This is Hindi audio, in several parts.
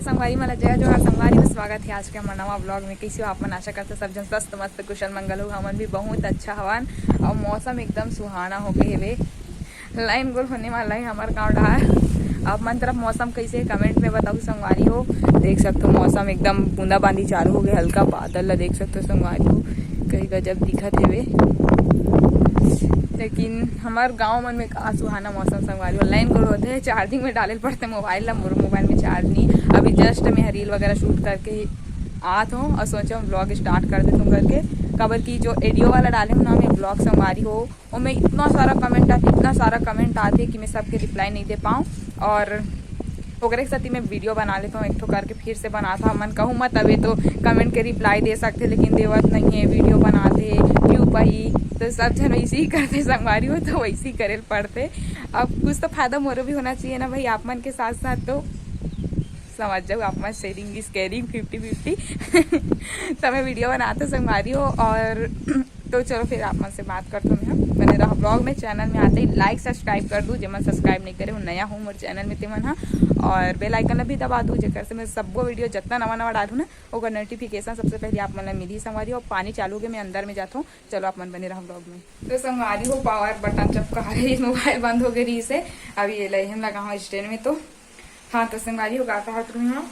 संगवारी मला जय जोहार संगवारी में स्वागत है आज के हमारे नवा ब्लॉग में। कैसे हो आप मन? आशा करते सब जन स्वस्थ मस्त कुशल मंगल हो। हमन भी बहुत अच्छा हवन और मौसम एकदम सुहाना हो गए हेवे। लाइन गोल होने वाला है हमारे गाँव डहार। आप मन तरफ मौसम कैसे है कमेंट में बताओ संगवारी हो। देख सकते हो मौसम एकदम बूंदाबांदी चालू हो गए, हल्का बादल ला देख सकते हो संगवारी हो, कई गजब दिखत हेवे। लेकिन हमारे गांव मन में का सुहाना मौसम संगवारी हो। लाइन गोल होते हैं चार्जिंग में डाले पड़ते मोबाइल ला, मोबाइल में चार्ज नहीं। अभी जस्ट मैं रील वगैरह शूट करके आत हूँ और सोचा हूँ ब्लॉग स्टार्ट कर देता हूँ करके। खबर की जो एडियो वाला डाले हूँ ना मैं ब्लॉग संगवारी हो, और मैं इतना सारा कमेंट आते कि मैं सबके रिप्लाई नहीं दे पाऊँ। और ओकरे साथ ही मैं वीडियो बना लेता हूँ एक ठो करके, फिर से बनाता मन कहूँ मत अभी तो कमेंट के रिप्लाई दे सकते, लेकिन देवत नहीं है, वीडियो बनाते क्यों पाई तो सब जन वैसे ही करते संगवारी हो, तो वैसे ही करे पड़ते। अब कुछ तो फायदा मोरो भी होना चाहिए ना भाई आप मन के साथ साथ, तो समझ जाओ आप मन शेयरिंग इज केयरिंग 50-50 तो मैं वीडियो बनाते संगवारी हो। और तो चलो फिर आप मन से बात करता हूँ मैं बने रहा ब्लॉग में। चैनल में आते ही लाइक सब्सक्राइब कर दूँ, जेमन सब्सक्राइब नहीं करे वो नया हूँ मोर चैनल में तेमन हाँ, और बेल आइकन भी दबा दूँ जेकर से मैं सबको वीडियो जितना नवा डालूँ ना ओकर नोटिफिकेशन सबसे पहले आप मन मिली संगवारी हो। पानी चालू के मैं अंदर में जाता हूँ, चलो आप मन बने रहा ब्लॉग में। तो संगवारी हो पावर बटन चपका रही, मोबाइल बंद हो गई रही से, अभी ये लहन लगा हूँ स्टैंड में। तो हाँ तो संगवारी हो गाता हाथ में हाँ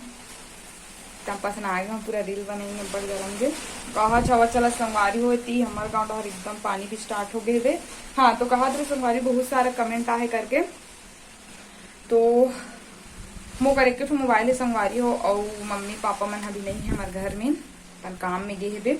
कैंपस में आ गए हम, पूरा रील बनेंगे बड़ गरमगे कहा छवा चला संगवारी होती हमारे गाँव डहर एकदम पानी भी स्टार्ट हो गए थे। हाँ तो कहा तो संगवारी बहुत सारा कमेंट आए करके, तो मो कर एक मोबाइल संगवारी हो और मम्मी पापा मन अभी नहीं है हमारे घर में, अपन काम में गए हे।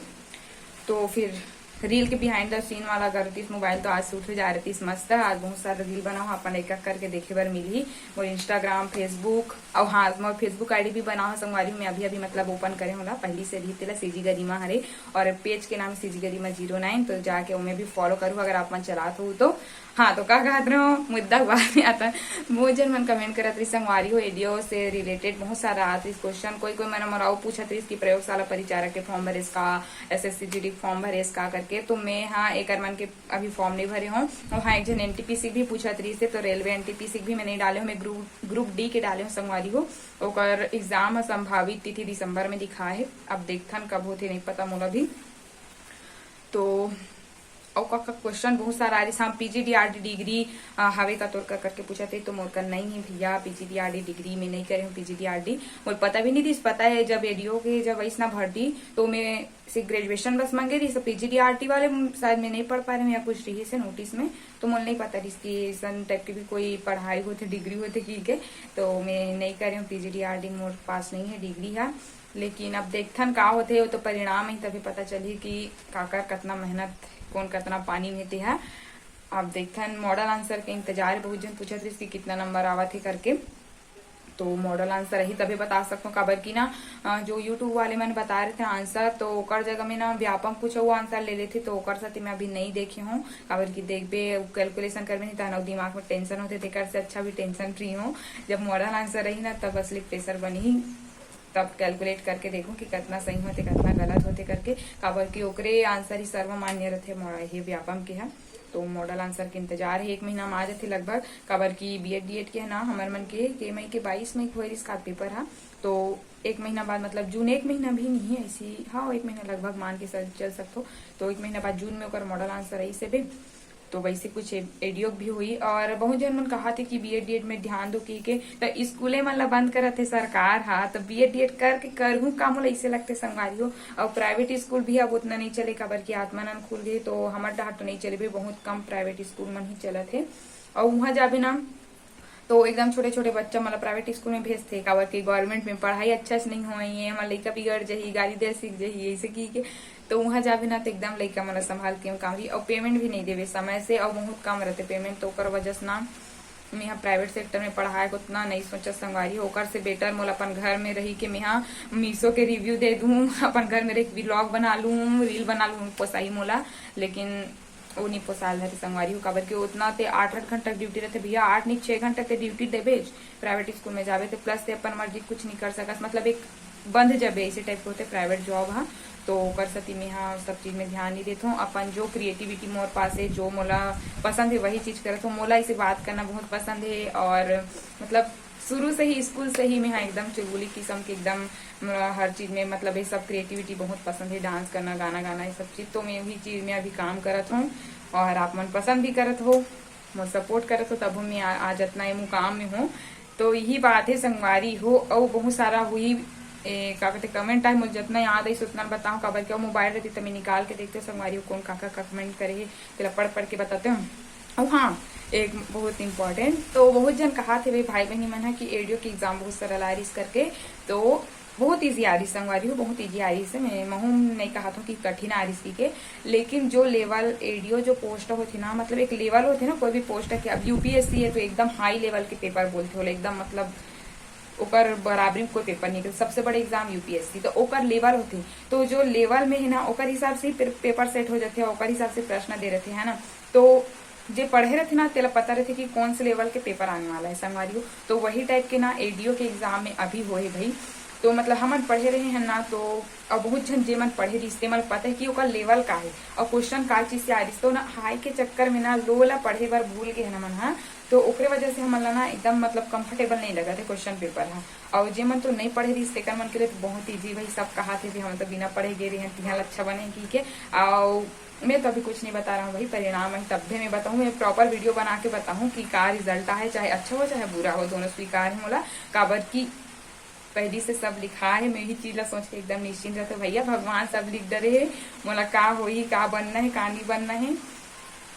तो फिर रील के बिहाइंड द सीन वाला करती मोबाइल तो आज शूट हो जा रही थी मस्त। आज बहुत सारा रील बनाओ अपन एक एक करके देखे बार मिली और इंस्टाग्राम फेसबुक और हाँ मैं फेसबुक आईडी भी बनाओ संगवारी में अभी मतलब ओपन करे होला, पहली से भी तेला सीजी गरिमा हरे और पेज के नाम सीजी गरिमा 09, तो जाके उन्हें भी फॉलो करूँ अगर आप मन चलाते हो तो। हाँ तो क्या कहते हो मुद्दा बाद में आता बहुत जन मन कमेंट करत रही संगवारी हो एडियो से रिलेटेड बहुत सारा आती क्वेश्चन। कोई मन मराओ पूछत रही कि प्रयोगशाला परिचारक के फॉर्म भरे का, SSCGD फॉर्म भरे का करके, तो मैं हाँ एक मन के अभी फॉर्म नहीं भरे हूँ। और हाँ एक जन NTPC भी पूछत रही से, तो रेलवे NTPC भी मैं नहीं डाले हूँ, मैं ग्रुप D के डाले हूँ संगवारी हो। और एग्जाम संभावित तिथि दिसंबर में दिखा है, अब देखथन कब होते नहीं पता मोला भी। तो और का क्वेश्चन बहुत सारा आ रही हाँ PGDRD डिग्री हवे का तोर करके पूछा थे, तो मोर का नहीं है भैया PGDRD डिग्री में नहीं करे हूँ। PGDRD मोर पता भी नहीं थी, पता है जब एडियो के जब ऐसा भरती तो मैं से ग्रेजुएशन बस मांगे रही, तो PGDRD वाले शायद मैं नहीं पढ़ पा रही हूँ या कुछ रही से नोटिस में, तो मुझे नहीं पता रही कि सन टाइप की भी कोई पढ़ाई होती डिग्री होती की के, तो मैं नहीं कर रही हूँ PGDRD मोर पास नहीं है डिग्री है। लेकिन अब देखथन का होते हो तो परिणाम ही तभी पता चली कि काकर कितना मेहनत कौन कितना पानी में है। अब देखथन मॉडल आंसर के इंतजार बहुत जन पूछत रही कि कितना नंबर आवा थे करके, तो मॉडल आंसर ही तभी बता सकता हूँ। खबर की ना जो यूट्यूब वाले मैंने बता रहे थे आंसर, तो ओकर जगह में ना व्यापक कुछ वो आंसर ले लेते, तो ओकर साथ मैं अभी नहीं देखी हूँ। खबर की देखबे कैलकुलेशन करबे नहीं तो दिमाग में टेंशन होते थे, से अच्छा भी टेंशन फ्री हूँ। जब मॉडल आंसर रही ना तब असली प्रेशर बनी, तब कैलकुलेट करके देखो कि कितना सही होते कितना गलत होते करके। काबर की ओकरे आंसर ही सर्वमान्य रहते ये व्यापम के है, तो मॉडल आंसर के इंतजार है। 1 महीना में आ जाते लगभग। काबर की BEd DED के है ना हमारे मन के मई के 22 मई को इसका पेपर है, तो 1 महीना बाद मतलब जून 1 महीना भी नहीं है ऐसी, हाँ 1 महीना लगभग मान के चल सकते हो, तो 1 महीना बाद जून में ओकर मॉडल आंसर ऐसे भी, तो वैसे कुछ एडियो भी हुई। और बहुत जन मन कहा थे कि BEd DED में ध्यान दो की के, तो स्कूले मन ला बंद करत थे सरकार हाँ, तो BEd DED करके करहूँ का मोला ऐसे लगते संगवारी हो। और प्राइवेट स्कूल भी अब उतना नहीं चले, खबर की आत्मानंद खुल गई, तो हमारे डहार तो नहीं चले भी, बहुत कम प्राइवेट स्कूल मन ही चलत थे। और वहाँ जाबे ना तो एकदम छोटे छोटे बच्चा मतलब प्राइवेट स्कूल में भेजते, काबर की गवर्नमेंट में पढ़ाई अच्छा से नहीं हुई है, हमारा लड़का बिगड़ जाही गाड़ी दे सीख जाही ऐसे की के, तो वहाँ जाबे ना तो एकदम लड़का मतलब संभाल के काम रही। और पेमेंट भी नहीं देवे समय से, और बहुत कम रहते पेमेंट, तो ओकर वजह से ना मैं यहाँ प्राइवेट सेक्टर में पढ़ाए उतना नहीं सोचा संगवारी। ओकर से बेटर मोला अपन घर में रही के मैं यहाँ मीशो के रिव्यू दे दूँ, अपन घर में एक व्लॉग बना लूँ, रील बना लूँ, पोसाई मोला, लेकिन वो नहीं पोसाल रहते संगवारी हो। काबर के उतना ते 8-8 घंटा ड्यूटी रहते भैया, 8 नहीं 6 घंटे ते ड्यूटी देवे प्राइवेट स्कूल में जावे, तो प्लस ते अपन मर्जी कुछ नहीं कर सकस, मतलब एक बंद जबे ऐसे टाइप के होते प्राइवेट जॉब हाँ, तो कर सती में हाँ सब चीज में ध्यान नहीं देता हूँ। अपन जो क्रिएटिविटी मोर पास है, जो मोला पसंद है वही चीज करता हूँ। मोला इसे बात करना बहुत पसंद है, और मतलब शुरू से ही स्कूल से ही मैं एकदम चुलबुली किस्म की एकदम हर चीज में मतलब ये सब क्रिएटिविटी बहुत पसंद है, डांस करना, गाना गाना, ये सब चीज। तो मैं वही चीज में अभी काम करत हूँ और आप मन पसंद भी करत हो, मुझे सपोर्ट करत हो, तब मैं आज इतना मुकाम में हूँ। तो यही बात है संगवारी हो। और बहुत सारा हुई का कहते कमेंट आए, मुझे जितना याद है उतना बताऊँ। काबर क्या मोबाइल रहती तो मैं निकाल के देखते संगवारी हो कौन का कमेंट करे, तेरा पढ़ पढ़ के बताते हूँ। और हाँ, एक बहुत इम्पोर्टेंट, तो बहुत जन कहा थे भाई बहनी मन है कि एडियो की एग्जाम बहुत सरल आ रही करके, तो बहुत ईजी आ रही संगवारी हो, बहुत ईजी आ रही से। मैं महूम नहीं कहा था कि कठिन आ रही के, लेकिन जो लेवल एडियो जो पोस्ट होती ना, मतलब एक लेवल होती ना कोई भी पोस्ट है कि अब यूपीएससी है तो एकदम हाई लेवल के पेपर बोलते हो, एकदम मतलब ओकर बराबरी में कोई पेपर नहीं, सबसे बड़े एग्जाम यूपीएससी, तो ओकर लेवल होती। तो जो लेवल में है ना ओकर हिसाब से पेपर सेट हो जाते हैं, ओकर हिसाब से प्रश्न दे रहते है ना। तो जे पढ़े रहते ना तेला पता रहते कि कौन से लेवल के पेपर आने वाला है संगवारी हो। तो वही टाइप के ना एडियो के एग्जाम में अभी हो है भाई। तो मतलब हम पढ़े रहे हैं ना, तो अब बहुत जन जे मन पढ़े रही इस्तेमाल पता है कि ओकर लेवल का है और क्वेश्चन का चीज से आ रही। तो ना हाई के चक्कर में ना लो ला पढ़े बार भूल गए है ना मन, हाँ, तो ओकरे वजह से हमन ना एकदम मतलब कंफर्टेबल नहीं लगा थे क्वेश्चन पेपर है। और जे मन तो नहीं पढ़े रही तेकर मन के लिए तो बहुत ईजी भाई। सब कहा थे हम तो बिना पढ़े गए रहे हैं, तिहा अच्छा बने की के। और मैं तो अभी कुछ नहीं बता रहा हूँ भाई, परिणाम है तब भी मैं बताऊँ, मैं प्रॉपर वीडियो बना के बताऊँ कि का रिजल्ट है, चाहे अच्छा हो चाहे बुरा हो, दोनों स्वीकार है मोला। काबर की पहली से सब लिखा है, मैं ही चीज ला सोच के एकदम निश्चिंत रहते भैया, भगवान सब लिख डरे है मोला का होई, का बनना है का नहीं बनना है,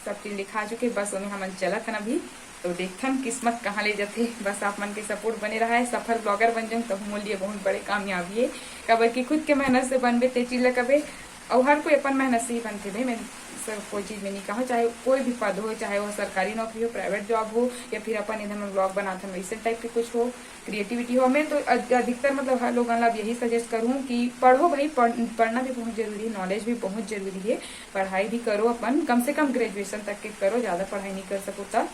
सब चीज लिखा चुके, बस उन्हें हमन चलत है अभी। तो देखथन किस्मत कहाँ ले जाते, बस आप मन के सपोर्ट बने रहा है, सफल ब्लॉगर बन जाऊँ तो मोल लिए बहुत बड़े कामयाबी है। कबर की खुद के मेहनत से बनबे ते चीज ला कबे, और हर कोई अपन मेहनत से ही बनते भाई। मैं सर कोई चीज में नहीं कहा, चाहे कोई भी पद हो, चाहे वो सरकारी नौकरी हो, प्राइवेट जॉब हो, या फिर अपन इधर में ब्लॉग बनाते हैं वैसे टाइप के कुछ हो, क्रिएटिविटी हो। मैं तो अधिकतर मतलब हर लोगों को यही सजेस्ट करूँ कि पढ़ो भाई, पढ़ना भी बहुत जरूरी है, नॉलेज भी बहुत जरूरी है, पढ़ाई भी करो अपन, कम से कम ग्रेजुएशन तक के करो, ज्यादा पढ़ाई नहीं कर सको तब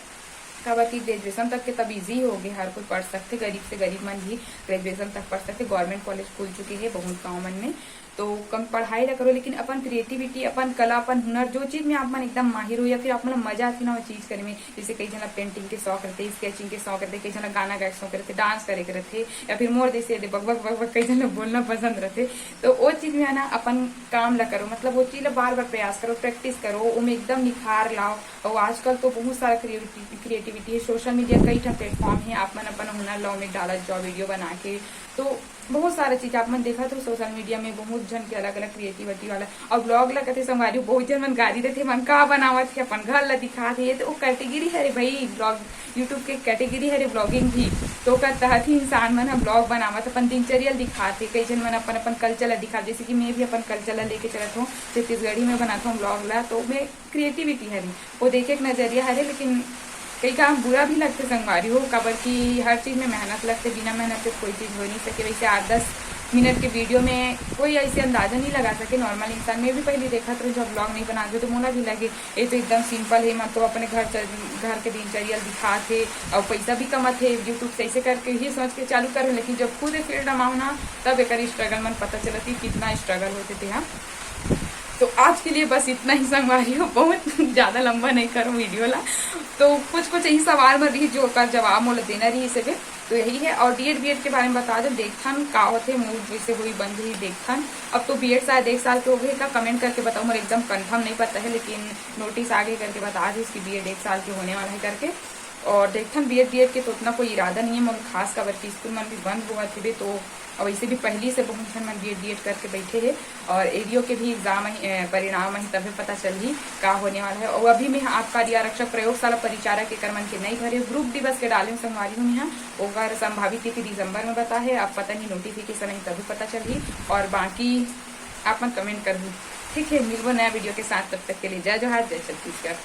का कि ग्रेजुएशन तक के तब इजी हो गए, हर कोई पढ़ सकते, गरीब से गरीब मन भी ग्रेजुएशन तक पढ़ सकते। गवर्नमेंट कॉलेज खुल चुके हैं बहुत गाँव मन में, तो कम पढ़ाई ना करो, लेकिन अपन क्रिएटिविटी, अपन कला, अपन हुनर, जो चीज में आप मन एकदम माहिर हो या फिर आप मन मजा आती ना वो चीज करने में। जैसे कई जना पेंटिंग के शौक रहते, स्केचिंग के शौक रहते, कई जना गाना गाए शौक रहते, डांस करे के रहते, या फिर मोर जैसे बक बक बक बक कई जना बोलना पसंद रहते। तो वो चीज में है ना अपन काम ला करो, मतलब वो चीज बार बार प्रयास करो, प्रैक्टिस करो, उनमें एकदम निखार लाओ। और आजकल तो बहुत सारा क्रिएटिविटी है, सोशल मीडिया कई प्लेटफॉर्म है, आप मन अपन हुनर लाओ में डाला जाओ वीडियो बना के, तो बहुत सारा चीज आप मन देखा तो सोशल मीडिया में बहुत जन के अलग अलग क्रिएटिविटी वाला। और ब्लॉग ला कहते संगवारी बहुत जन मन गाड़ी देते, मन का बनावत है, अपन घर ला दिखा थे, तो वो कैटेगरी है रे भाई, ब्लॉग यूट्यूब के कैटेगरी है रे ब्लॉगिंग भी। तो का तहत ही इंसान मन ब्लॉग बनावत, अपन दिनचर्या दिखाते, कई जन मन अपन अपन कल्चर ला दिखा, जैसे कि मैं भी अपन कल्चर ला लेके चलत हूँ, छत्तीसगढ़ी में बनाता हूँ ब्लॉग ला, तो मैं क्रिएटिविटी है वो देखे एक नजरिया है, लेकिन कई काम बुरा भी लगते संगवारी हो, काबर की हर चीज में मेहनत लगते, बिना मेहनत से कोई चीज हो नहीं सके। वैसे 8-10 मिनट के वीडियो में कोई ऐसे अंदाजा नहीं लगा सके नॉर्मल इंसान। मैं भी पहले देखा था जब ब्लॉग नहीं बनाते तो मोला भी लगे ये तो एकदम सिंपल है, मैं तो अपने घर के दिनचर्या दिखाते और पैसा भी कमाते यूट्यूब से, ऐसे करके ही सोच के चालू करो। लेकिन जब खुद फील्ड में ना तब एक स्ट्रगल मन पता चलती कितना स्ट्रगल होते थे। हाँ, तो आज के लिए बस इतना ही संगवारी हो, बहुत ज्यादा लंबा नहीं करूँ वीडियो ला। तो कुछ यही सवाल में रही जो का जवाब मोला देना रही इसे पे, तो यही है। और डीएड बीएड के बारे में बता दो, देखथन का होते मूड वैसे हुई बंद हुई देखथन। अब तो बीएड शायद 1 साल के हो गए का, कमेंट करके बताओ, मुझे एकदम कंफर्म नहीं पता है, लेकिन नोटिस आगे करके बता दी इसकी बीएड 1 साल के होने वाला है करके। और देखथन बीएड के तो उतना कोई इरादा नहीं है, मगर खास खबर की स्कूल मन भी बंद हुआ थे, तो और वैसे भी पहली से बहुत जन मन बीएड करके बैठे हैं। और एडीओ के भी एग्जाम परिणाम है तभी पता चल ही का होने वाला है। और अभी मैं आबकारी आरक्षक प्रयोगशाला परिचारक के कर्मन के नहीं भरे, ग्रुप दिवस के डाले संगवारी हूँ यहाँ, और संभावित तिथि दिसंबर में बता है, आप पता नहीं नोटिफिकेशन नहीं तभी पता चल ही। और बाकी आप मन कमेंट कर दी, ठीक है। मिलबो नया वीडियो के साथ, तब तक के लिए जय जोहार, जय छत्तीसगढ़।